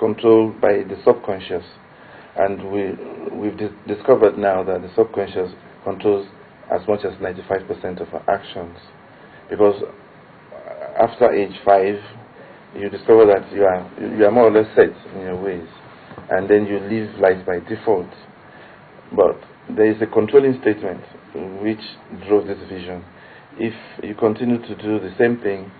controlled by the subconscious. And we've discovered now that the subconscious controls as much as 95% of our actions. Because after age 5, you discover that you are more or less set in your ways. And then you live life by default. But there is a controlling statement which drove this vision. If you continue to do the same thing,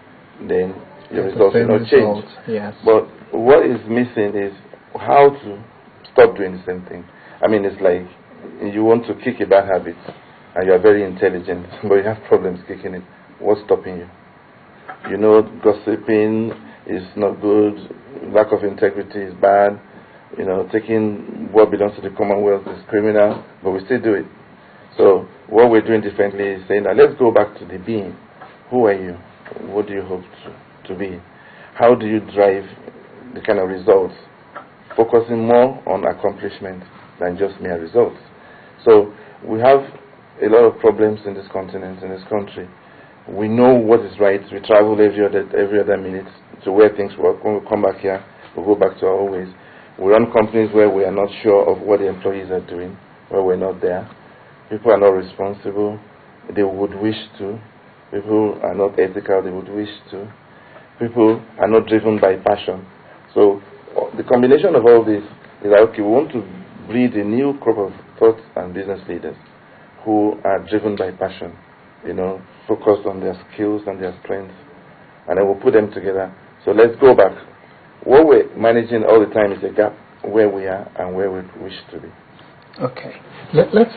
then your results will not change. Yes. But what is missing is how to stop doing the same thing. I mean, it's like you want to kick a bad habit, and you are very intelligent, but you have problems kicking it. What's stopping you? You know, gossiping is not good, lack of integrity is bad, you know, taking what belongs to the Commonwealth is criminal, but we still do it. So what we're doing differently is saying that let's go back to the being. Who are you? What do you hope to be? How do you drive the kind of results? Focusing more on accomplishment than just mere results. So we have a lot of problems in this continent, in this country. We know what is right. We travel every other minute to where things work. When we come back here, we'll go back to our old ways. We run companies where we are not sure of what the employees are doing, where we're not there. People are not responsible. They would wish to. People are not ethical. They would wish to. People are not driven by passion. So the combination of all this is that, okay, we want to breed a new crop of thought and business leaders who are driven by passion, you know, focused on their skills and their strengths, and then we'll put them together. So let's go back. What we're managing all the time is a gap where we are and where we wish to be. Okay. Let's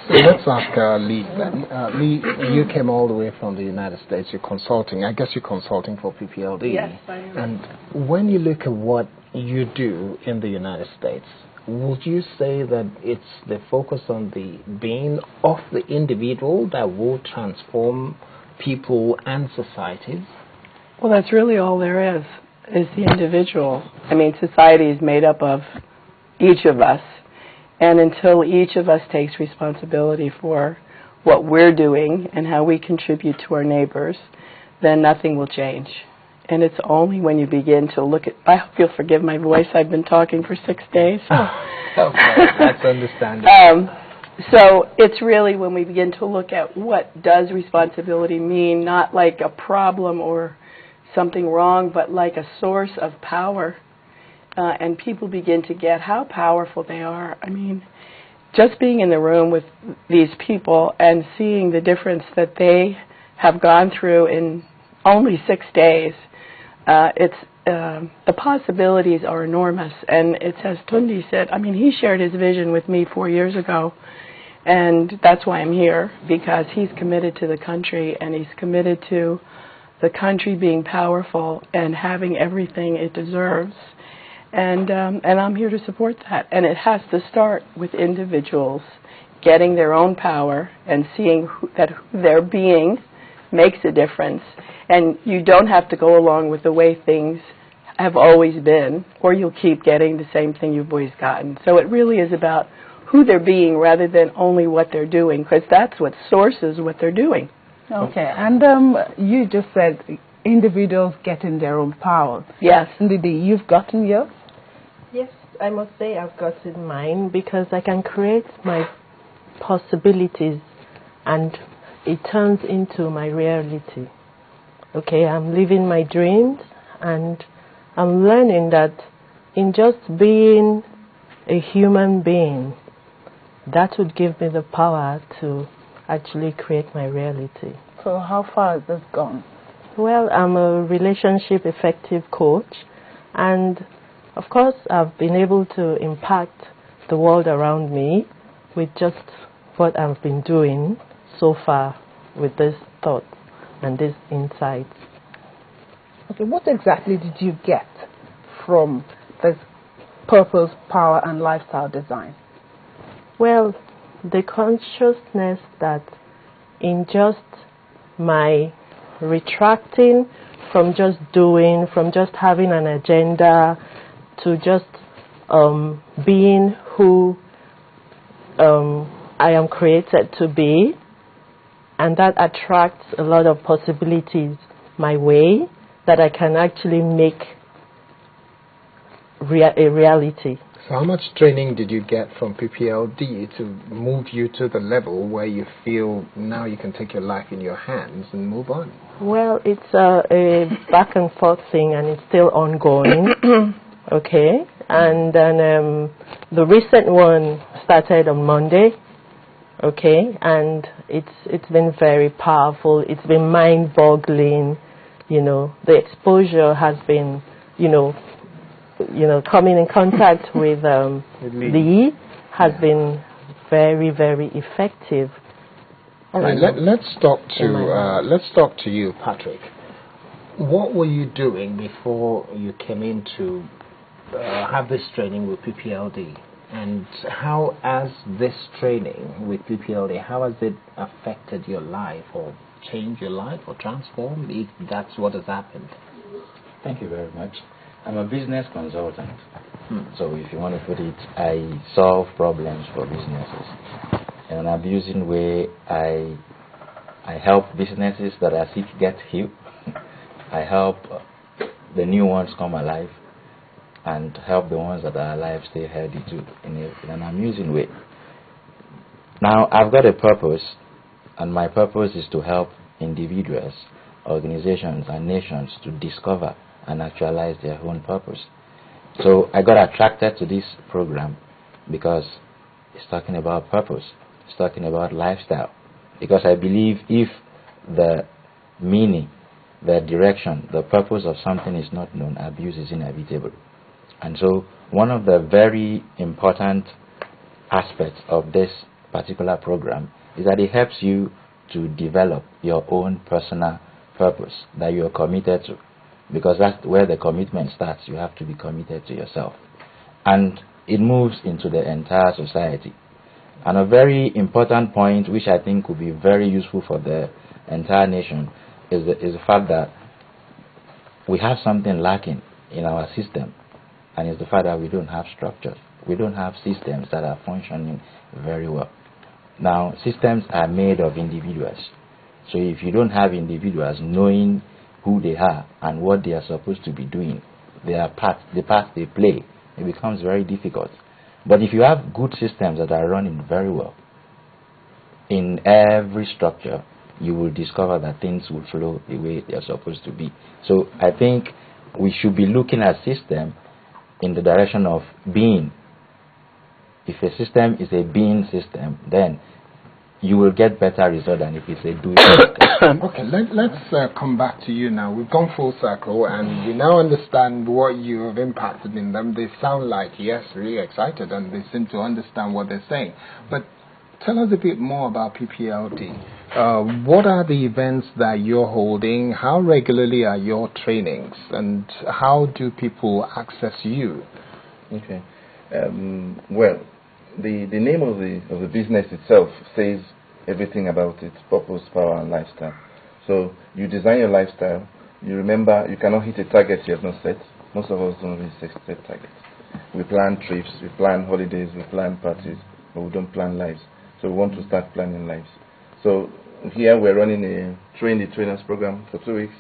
ask Lee then. Lee, you came all the way from the United States. You're consulting. I guess you're consulting for PPLD. Yes, I am. And when you look at what you do in the United States, would you say that it's the focus on the being of the individual that will transform people and societies? Well, that's really all there is the individual. I mean, society is made up of each of us. And until each of us takes responsibility for what we're doing and how we contribute to our neighbors, then nothing will change. And it's only when you begin to look at... I hope you'll forgive my voice. I've been talking for 6 days. Okay, that's understandable. So it's really when we begin to look at what does responsibility mean, not like a problem or something wrong, but like a source of power. And people begin to get how powerful they are. I mean, just being in the room with these people and seeing the difference that they have gone through in only 6 days, the possibilities are enormous. And it's as Tundi said, I mean, he shared his vision with me 4 years ago, and that's why I'm here, because he's committed to the country, and he's committed to the country being powerful and having everything it deserves. And I'm here to support that. And it has to start with individuals getting their own power and seeing that who they're being makes a difference. And you don't have to go along with the way things have always been, or you'll keep getting the same thing you've always gotten. So it really is about who they're being rather than only what they're doing, because that's what sources what they're doing. Okay, and you just said individuals getting their own power. Yes. Ndidi, you've gotten yours? Yes, I must say I've gotten mine because I can create my possibilities and it turns into my reality. Okay, I'm living my dreams and I'm learning that in just being a human being, that would give me the power to actually create my reality. So how far has this gone? Well, I'm a relationship effective coach, and of course I've been able to impact the world around me with just what I've been doing so far with this thought and these insights. Okay, what exactly did you get from this purpose, power and lifestyle design? Well, the consciousness that in just my retracting from just doing, from just having an agenda, to just being who I am created to be, and that attracts a lot of possibilities my way that I can actually make a reality. So how much training did you get from PPLD to move you to the level where you feel now you can take your life in your hands and move on? Well, it's a back and forth thing, and it's still ongoing. Okay, and then the recent one started on Monday. Okay, and it's been very powerful. It's been mind-boggling. You know, the exposure has been, coming in contact with Lee has been very, very effective. All right, let's talk to you, Patrick. What were you doing before you came in to have this training with PPLD? And how has this training with PPLD, how has it affected your life or changed your life or transformed, if that's what has happened? Thank you very much. I'm a business consultant. So if you want to put it, I solve problems for businesses. In an abusing way, I help businesses that are sick get healed. I help the new ones come alive, and help the ones that are alive stay healthy too, in an amusing way. Now, I've got a purpose, and my purpose is to help individuals, organizations, and nations to discover and actualize their own purpose. So I got attracted to this program because it's talking about purpose. It's talking about lifestyle. Because I believe if the meaning, the direction, the purpose of something is not known, abuse is inevitable. And so one of the very important aspects of this particular program is that it helps you to develop your own personal purpose that you are committed to. Because that's where the commitment starts. You have to be committed to yourself. And it moves into the entire society. And a very important point, which I think would be very useful for the entire nation, is the fact that we have something lacking in our system. And it's the fact that we don't have structures. We don't have systems that are functioning very well. Now, systems are made of individuals. So if you don't have individuals knowing who they are and what they are supposed to be doing, the part they play, it becomes very difficult. But if you have good systems that are running very well in every structure, you will discover that things will flow the way they are supposed to be. So I think we should be looking at system in the direction of being. If a system is a being system, then you will get better result than if it's a doing system. Okay, let's come back to you now. We've gone full circle and we now understand what you have impacted in them. They sound like, yes, really excited, and they seem to understand what they're saying. But tell us a bit more about PPLD. What are the events that you're holding? How regularly are your trainings? And how do people access you? Okay. Well, the name of the business itself says everything about its purpose, power, and lifestyle. So you design your lifestyle. You remember you cannot hit a target you have not set. Most of us don't really set targets. We plan trips, we plan holidays, we plan parties, but we don't plan lives. So we want to start planning lives. So here we're running a train the trainers program for 2 weeks.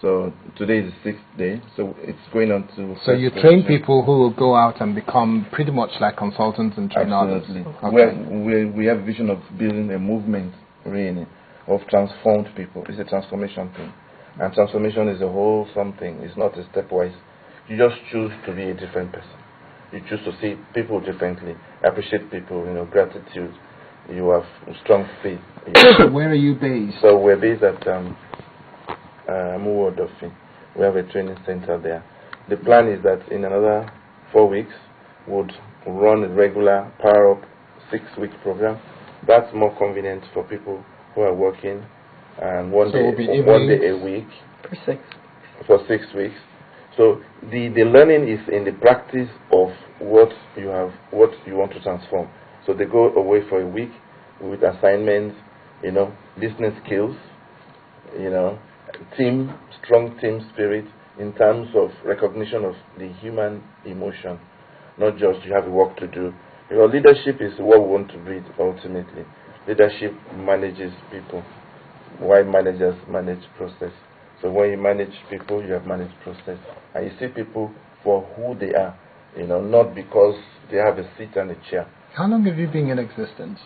So today is the 6th day, so it's going on to... So you train people who will go out and become pretty much like consultants and train others. Absolutely. Okay. We have a vision of building a movement, really, of transformed people. It's a transformation thing. And transformation is a whole something. It's not a stepwise. You just choose to be a different person. You choose to see people differently, appreciate people, gratitude. You have strong faith. Where are you based? So we're based at... Muwodofi. We have a training center there. The plan is that in another 4 weeks, we'll run a regular Power Up 6-week program. That's more convenient for people who are working, and one day a week for 6 weeks. So the learning is in the practice of what you want to transform. So they go away for a week with assignments, business skills, strong team spirit in terms of recognition of the human emotion, not just you have work to do. Leadership is what we want to be ultimately. Leadership manages people, while managers manage process. So when you manage people, you have managed process. And you see people for who they are, not because they have a seat and a chair. How long have you been in existence?